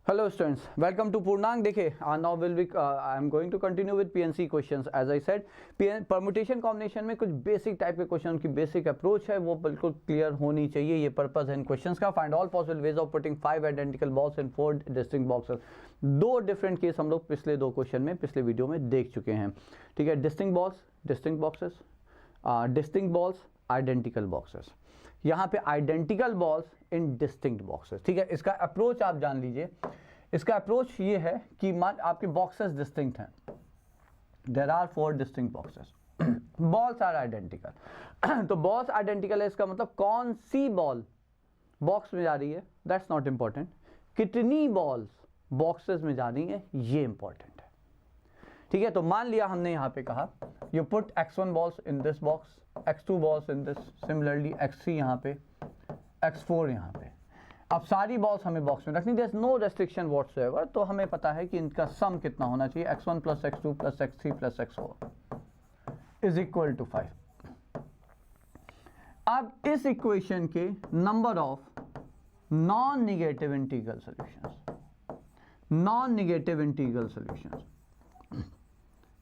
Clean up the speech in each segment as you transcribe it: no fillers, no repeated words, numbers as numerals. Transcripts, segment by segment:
Hello students, welcome to Purnang. देखिए now will be I am going to continue with PNC questions. As I said, permutation combination में कुछ basic type के question की basic approach है वो बिल्कुल clear होनी चाहिए. ये पर्पस है इन क्वेश्चंस का. Find all possible ways of putting 5 identical balls in 4 distinct boxes. दो डिफरेंट केस हम लोग पिछले दो क्वेश्चन में पिछले वीडियो में देख चुके हैं. ठीक है, distinct balls, distinct boxes, distinct balls, identical boxes. यहाँ पे identical balls in distinct boxes. ठीक है, इसका अप्रोच आप जान लीजिए. इसका अप्रोच ये है कि मान आपके बॉक्सेस डिस्टिंक्ट हैं. There are 4 distinct boxes. Balls are identical. तो बॉल्स आइडेंटिकल है, इसका मतलब कौन सी बॉल बॉक्स में जा रही है दैट्स नॉट इंपॉर्टेंट. कितनी बॉल्स बॉक्सेस में जा रही है ये इंपॉर्टेंट है. ठीक है, तो मान लिया हमने यहाँ पे कहा you put x1 balls in this box, x2 balls in this, similarly x3 यहाँ पे, x4 यहाँ पे. अब सारी बॉल्स हमें बॉक्स में रखनी. There is no restriction whatsoever. तो हमें पता है कि इनका सम कितना होना चाहिए, x1 plus x2 plus x3 plus x4 is equal to 5. अब इस इक्वेशन के number of non negative integral solutions, non negative integral solutions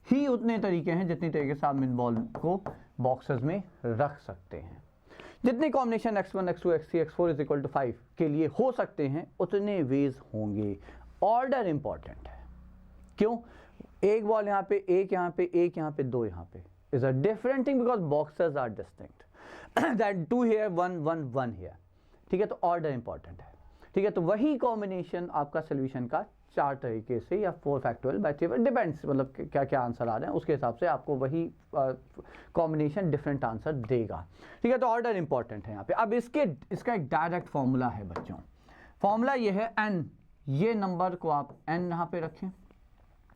ही उतने तरीके हैं जितनी तरीके से आप इन बॉल को बॉक्सेस में रख सकते हैं. जितने combination x1, x2, x3, x4 is equal to 5 के लिए हो सकते हैं उतने वेज होंगे. ऑर्डर इंपॉर्टेंट है. क्यों? एक बॉल यहाँ पे, एक यहाँ पे, एक यहाँ पे, दो यहाँ पे is a different thing because boxes are distinct. That 2 here 1 1 1 here. ठीक है, तो ऑर्डर इंपॉर्टेंट है. ठीक है, तो वही कॉम्बिनेशन आपका सोल्यूशन का 4 तरीके से या 4 फैक्टोरियल बैठे डिपेंड्स, मतलब क्या क्या आंसर आ रहे हैं उसके हिसाब से आपको वही कॉम्बिनेशन डिफरेंट आंसर देगा. ठीक है, तो ऑर्डर इंपॉर्टेंट है यहाँ पे. अब इसका एक डायरेक्ट फॉर्मूला है बच्चों. फॉर्मूला ये है n. ये नंबर को आप n यहाँ पे रखें.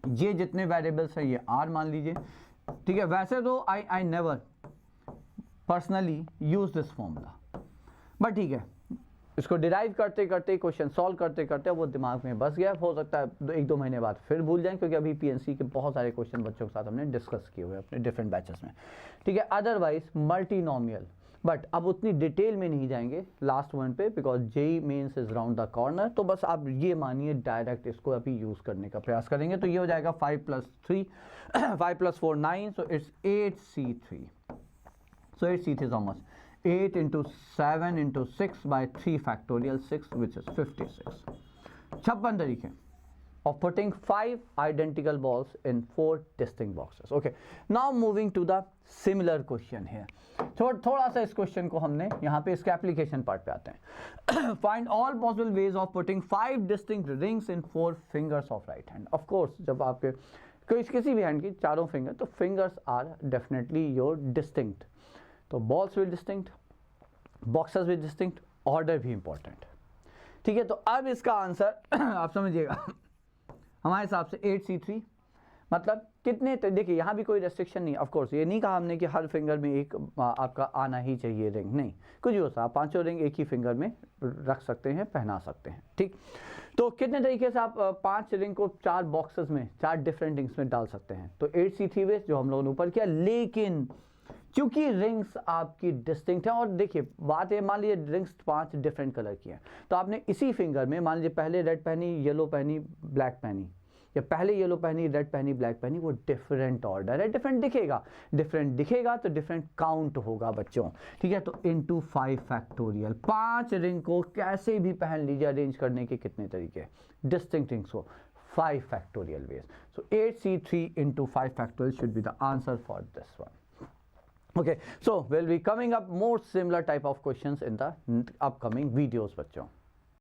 ये जितने वेरिएबल्स हैं ये r मान लीजिए. ठीक है, वैसे तो I never personally use this formula, but ठीक है, इसको डिराइव करते करते क्वेश्चन सॉल्व करते करते वो दिमाग में बस गया. हो सकता है 1-2 महीने बाद फिर भूल जाएं, क्योंकि अभी पीएनसी के बहुत सारे क्वेश्चन बच्चों के साथ हमने डिस्कस किए हुए अपने डिफरेंट बैचेस में. ठीक है, अदरवाइज मल्टीनोमियल, बट अब उतनी डिटेल में नहीं जाएंगे लास्ट वन पे because JEE Mains is round the corner. तो बस आप ये मानिए डायरेक्ट इसको अभी यूज करने का प्रयास करेंगे. तो ये हो जाएगा 5 + 3 5 + 4 9, so it's 8c3. So 8c3 is how much? 8 into 7 into 6 by 3 factorial 6, which is 56. 56 तरीके of putting 5 identical balls in 4 distinct boxes. Okay, now moving to the similar question here. थोड़ा सा इस क्वेश्चन को हमने यहाँ पे इसके एप्लीकेशन पार्ट पे आते हैं. Find all possible ways of putting 5 distinct rings in 4 fingers of right hand. Of course, जब आपके किसी भी हैंड की चारों फिंगर, तो fingers are definitely your distinct. तो बॉल्स भी डिस्टिंक्ट, बॉक्सेस भी डिस्टिंक्ट, ऑर्डर भी इंपॉर्टेंट. ठीक है, तो अब इसका आंसर आप समझिएगा हमारे हिसाब से 8c3 मतलब कितने. देखिए यहाँ भी कोई रेस्ट्रिक्शन नहीं. ऑफ कोर्स ये नहीं कहा हमने कि हर फिंगर में एक आपका आना ही चाहिए रिंग, नहीं, कुछ भी हो सकता है. आप 5 रिंग एक ही फिंगर में रख सकते हैं, पहना सकते हैं. ठीक, तो कितने तरीके से आप 5 रिंग को 4 बॉक्सेस में 4 डिफरेंट रिंग्स में डाल सकते हैं. तो 8c3 वेज जो हम लोगों ने ऊपर किया, लेकिन क्योंकि रिंग्स आपकी डिस्टिंक्ट है. और देखिए बात है, मान लीजिए रिंग्स 5 डिफरेंट कलर की हैं, तो आपने इसी फिंगर में मान लीजिए पहले रेड पहनी, येलो पहनी, ब्लैक पहनी, या पहले येलो पहनी, रेड पहनी, ब्लैक पहनी, वो डिफरेंट ऑर्डर है. डिफरेंट दिखेगा तो डिफरेंट काउंट होगा बच्चों. ठीक है, तो इंटू 5 फैक्टोरियल. 5 रिंग को कैसे भी पहन लीजिए, अरेंज करने के कितने तरीके, डिस्टिंक्ट रिंग्स को 5 factorial veg. So 8c3 into 5 factorial should be the answer for this one. Okay, so we'll be coming up more similar type of questions in the upcoming videos बच्चों.